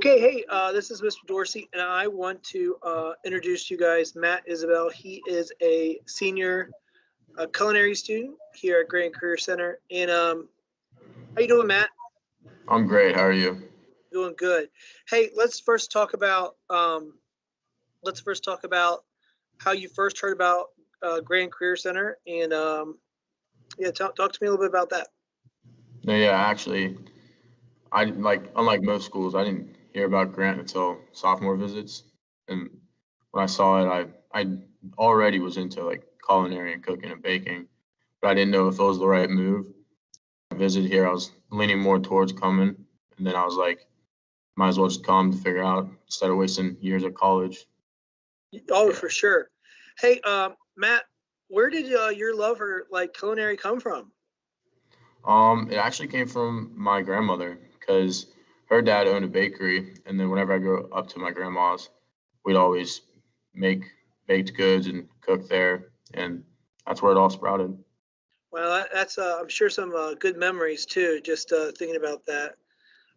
Okay, hey, this is Mr. Dorsey, and I want to introduce you guys Matt Isbell. He is a senior culinary student here at Grand Career Center. And how you doing, Matt? I'm great. How are you? Doing good. Hey, let's first talk about how you first heard about Grand Career Center, and yeah, talk to me a little bit about that. No, yeah, actually, I like unlike most schools, I didn't hear about Grant until sophomore visits, and when I saw it, I already was into like culinary and cooking and baking, but I didn't know if it was the right move. I visited here, I was leaning more towards coming, and then I was like, might as well just come to figure out instead of wasting years at college. Oh, Yeah. for sure. Hey, Matt, where did your love for like culinary come from? It actually came from my grandmother because her dad owned a bakery, and then whenever I go up to my grandma's, we'd always make baked goods and cook there, and that's where it all sprouted. Well, that's I'm sure some good memories too. Just thinking about that.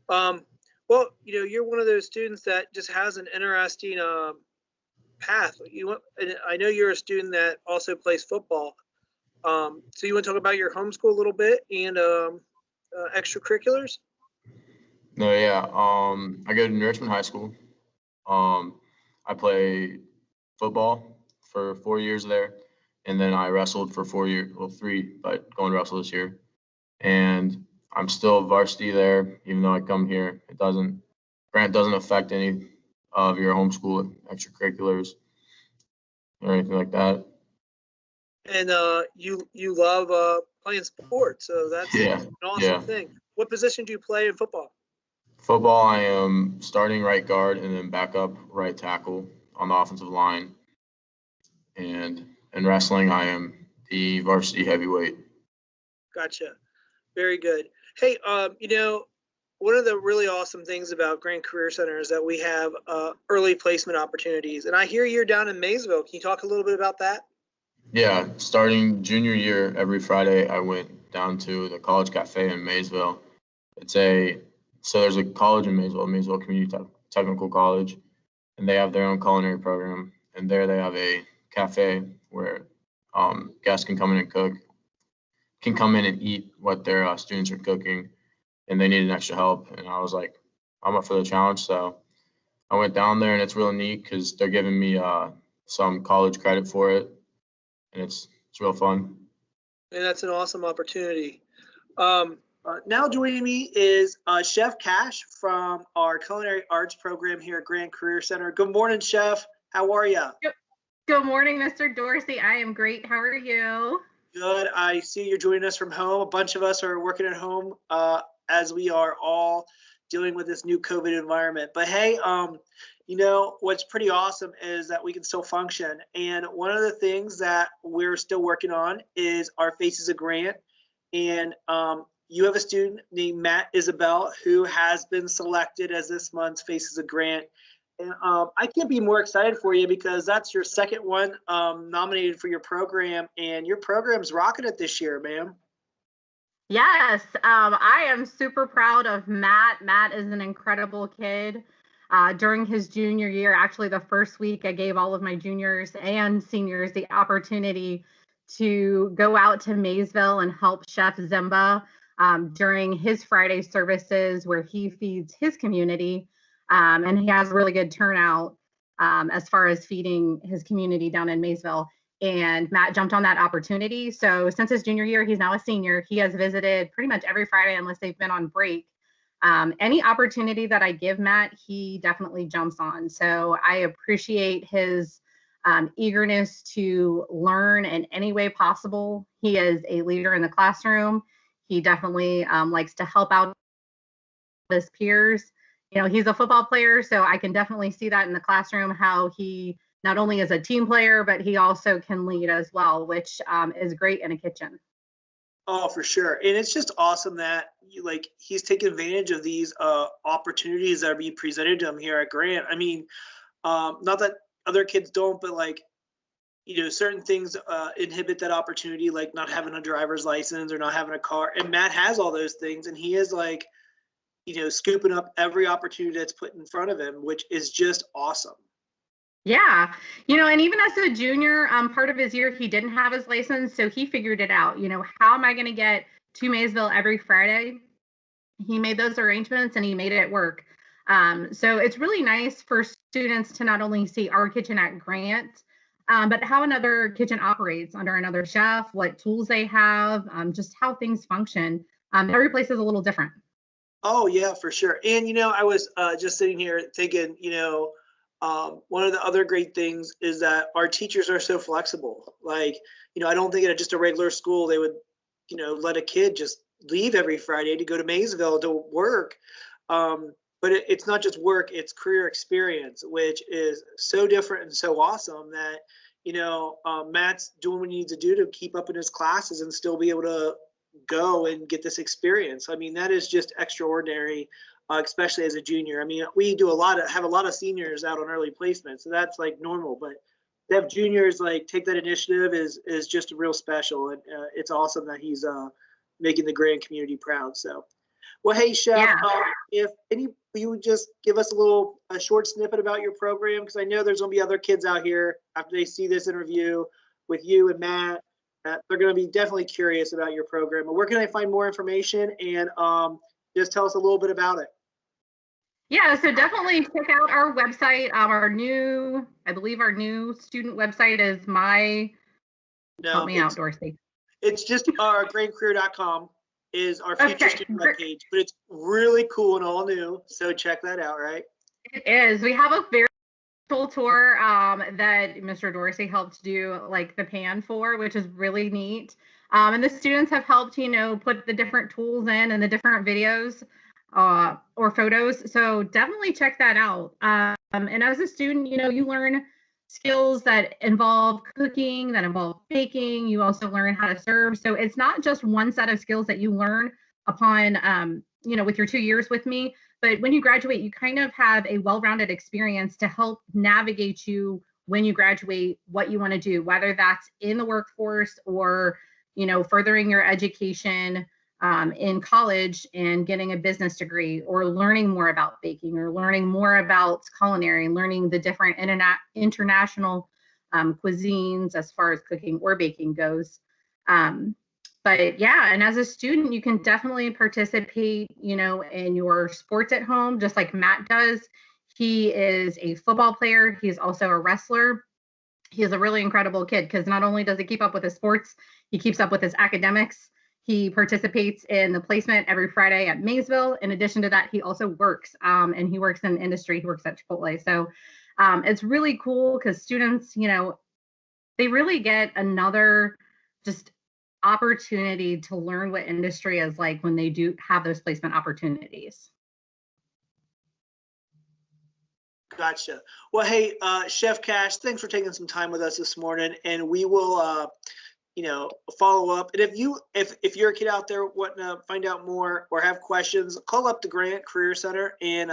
Um, well, you're one of those students that just has an interesting path. And I know you're a student that also plays football. So you want to talk about your homeschool a little bit and extracurriculars? No, yeah. I go to Richmond High School. Um, I play football for 4 years there, and then I wrestled for 4 years, well, three, but going to wrestle this year. And I'm still varsity there, even though I come here. Grant doesn't affect any of your homeschool extracurriculars or anything like that. And you love playing sports, so that's Yeah, an awesome yeah. thing. What position do you play in football? Football, I am starting right guard and then backup right tackle on the offensive line. And in wrestling, I am the varsity heavyweight. Gotcha. Very good. Hey, one of the really awesome things about Grand Career Center is that we have early placement opportunities. And I hear you're down in Maysville. Can you talk a little bit about that? Yeah, starting junior year, every Friday, I went down to the College Cafe in Maysville. It's a so there's a college in Maysville, Maysville Community Technical College, and they have their own culinary program. And there they have a cafe where guests can come in and can come in and eat what their students are cooking, and they needed extra help. And I was like, I'm up for the challenge, so I went down there, and it's really neat because they're giving me some college credit for it, and it's real fun. And that's an awesome opportunity. Now joining me is Chef Cash from our Culinary Arts program here at Grand Career Center. Good morning, Chef. How are you? Good morning, Mr. Dorsey. I am great. How are you? Good. I see you're joining us from home. A bunch of us are working at home as we are all dealing with this new COVID environment. But hey, what's pretty awesome is that we can still function. And one of the things that we're still working on is our Faces of Grant. And you have a student named Matt Isbell who has been selected as this month's Faces of Grant. And I can't be more excited for you because that's your second one nominated for your program, and your program's rocking it this year, ma'am. Yes, I am super proud of Matt. Matt is an incredible kid. During his junior year, actually the first week, I gave all of my juniors and seniors the opportunity to go out to Maysville and help Chef Zimba during his Friday services where he feeds his community. And he has a really good turnout as far as feeding his community down in Maysville. And Matt jumped on that opportunity. So since his junior year, he's now a senior. He has visited pretty much every Friday unless they've been on break. Any opportunity that I give Matt, he definitely jumps on. So I appreciate his eagerness to learn in any way possible. He is a leader in the classroom. He definitely likes to help out his peers. He's a football player, so I can definitely see that in the classroom, how he not only is a team player, but he also can lead as well, which is great in a kitchen. Oh, for sure. And it's just awesome that he's taking advantage of these opportunities that are being presented to him here at Grant. I mean, not that other kids don't, but certain things inhibit that opportunity, like not having a driver's license or not having a car. And Matt has all those things, and he is scooping up every opportunity that's put in front of him, which is just awesome. Yeah, and even as a junior, part of his year, he didn't have his license, so he figured it out. How am I going to get to Maysville every Friday? He made those arrangements and he made it work. So it's really nice for students to not only see our kitchen at Grant, but how another kitchen operates under another chef, what tools they have, just how things function. Every place is a little different. Oh yeah, for sure. And I was just sitting here thinking, one of the other great things is that our teachers are so flexible. Like, I don't think at just a regular school they would, let a kid just leave every Friday to go to Maysville to work. But it's not just work, it's career experience, which is so different and so awesome that, Matt's doing what he needs to do to keep up in his classes and still be able to go and get this experience. I mean, that is just extraordinary, especially as a junior. I mean, we have a lot of seniors out on early placement, so that's like normal. But to have juniors like take that initiative is just real special, and it's awesome that he's making the Grand community proud. So, well, hey Chef, Yeah. if you would just give us a short snippet about your program, because I know there's going to be other kids out here after they see this interview with you and Matt. They're going to be definitely curious about your program. But where can I find more information, and just tell us a little bit about it? Yeah, so definitely check out our website. I believe our new student website is help me out, Dorsey. It's just grandcareer.com is our future student webpage, but it's really cool and all new. So check that out, right? It is. We have a very cool tour that Mr. Dorsey helped do like the pan for, which is really neat. And the students have helped, put the different tools in and the different videos or photos. So definitely check that out. And as a student, you learn skills that involve cooking, that involve baking. You also learn how to serve. So it's not just one set of skills that you learn upon, with your 2 years with me. But when you graduate, you kind of have a well-rounded experience to help navigate you when you graduate, what you want to do, whether that's in the workforce or, furthering your education in college and getting a business degree, or learning more about baking, or learning more about culinary, and learning the different international cuisines as far as cooking or baking goes. But yeah, and as a student, you can definitely participate, in your sports at home, just like Matt does. He is a football player. He's also a wrestler. He is a really incredible kid because not only does he keep up with his sports, he keeps up with his academics. He participates in the placement every Friday at Maysville. In addition to that, he also works, and he works in industry. He works at Chipotle. So it's really cool because students, they really get another just opportunity to learn what industry is like when they do have those placement opportunities. Gotcha. Well, hey, Chef Cash, thanks for taking some time with us this morning, and we will, follow up. And if you're a kid out there wanting to find out more or have questions, call up the Grant Career Center and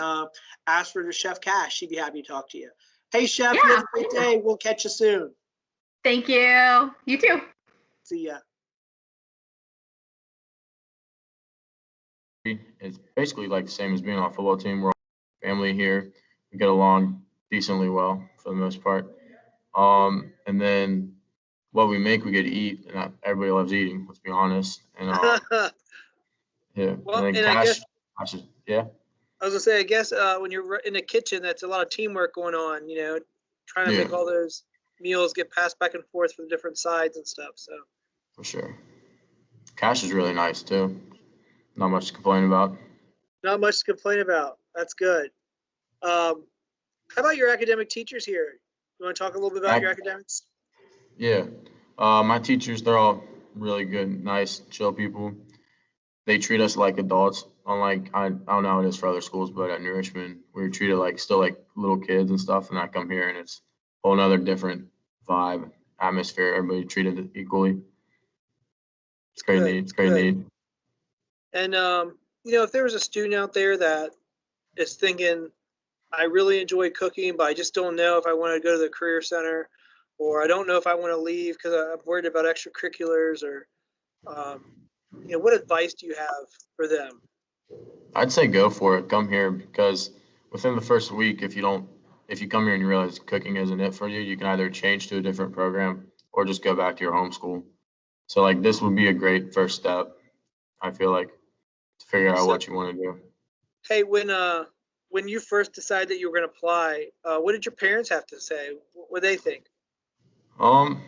ask for Chef Cash. She'd be happy to talk to you. Hey, Chef, you have a great day. We'll catch you soon. Thank you. You too. See ya. It's basically like the same as being on a football team. We're all family here. We get along decently well for the most part. And then what we make, we get to eat, and not everybody loves eating. Let's be honest. And yeah. Well, and then I guess, yeah. I was gonna say, I guess when you're in the kitchen, that's a lot of teamwork going on. Trying to make all those meals get passed back and forth for the different sides and stuff. So. For sure. Cash is really nice too. Not much to complain about. Not much to complain about. That's good. How about your academic teachers here? You want to talk a little bit about your academics? Yeah. My teachers, they're all really good, nice, chill people. They treat us like adults. Unlike, I don't know how it is for other schools, but at New Richmond, we were treated still like little kids and stuff. And I come here and it's a whole nother different vibe, atmosphere. Everybody treated equally. It's great need. It's great need. And, if there was a student out there that is thinking, I really enjoy cooking, but I just don't know if I want to go to the Career Center, or I don't know if I want to leave because I'm worried about extracurriculars, or, what advice do you have for them? I'd say go for it. Come here because within the first week, if you come here and you realize cooking isn't it for you, you can either change to a different program or just go back to your home school. So like this would be a great first step, I feel like, to figure out So, what you want to do. hey, when you first decided that you were going to apply, what did your parents have to say? What they think? Um,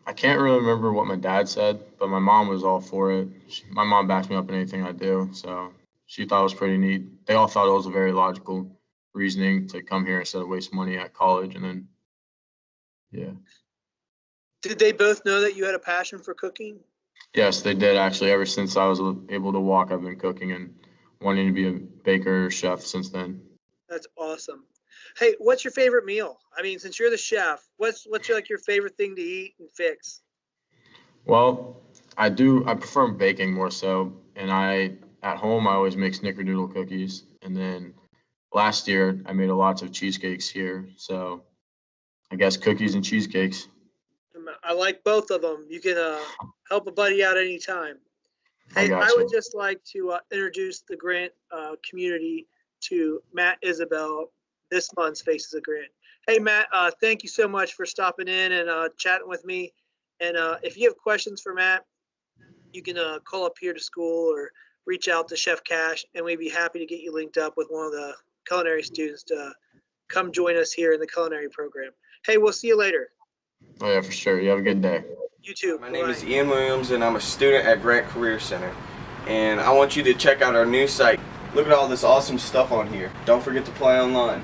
I can't really remember what my dad said, but my mom was all for it. My mom backs me up in anything I do, so she thought it was pretty neat. They all thought it was a very logical reasoning to come here instead of waste money at college, and then yeah. Did they both know that you had a passion for cooking? Yes, they did actually. Ever since I was able to walk, I've been cooking and wanting to be a baker or chef since then. That's awesome. Hey, what's your favorite meal? I mean, since you're the chef, what's your, like your favorite thing to eat and fix? Well, I prefer baking more so, and at home I always make snickerdoodle cookies, and then last year I made lots of cheesecakes here, so I guess cookies and cheesecakes. I like both of them. You can help a buddy out anytime. I Hey, got I would you. just like to introduce the Grant community to Matt Isabel, this month's Faces of Grant. Hey, Matt, thank you so much for stopping in and chatting with me. And if you have questions for Matt, you can call up here to school or reach out to Chef Cash, and we'd be happy to get you linked up with one of the culinary students to come join us here in the culinary program. Hey, we'll see you later. Oh yeah, for sure. You have a good day. You too. My name is Bye. Ian Williams, and I'm a student at Grant Career Center. And I want you to check out our new site. Look at all this awesome stuff on here. Don't forget to play online.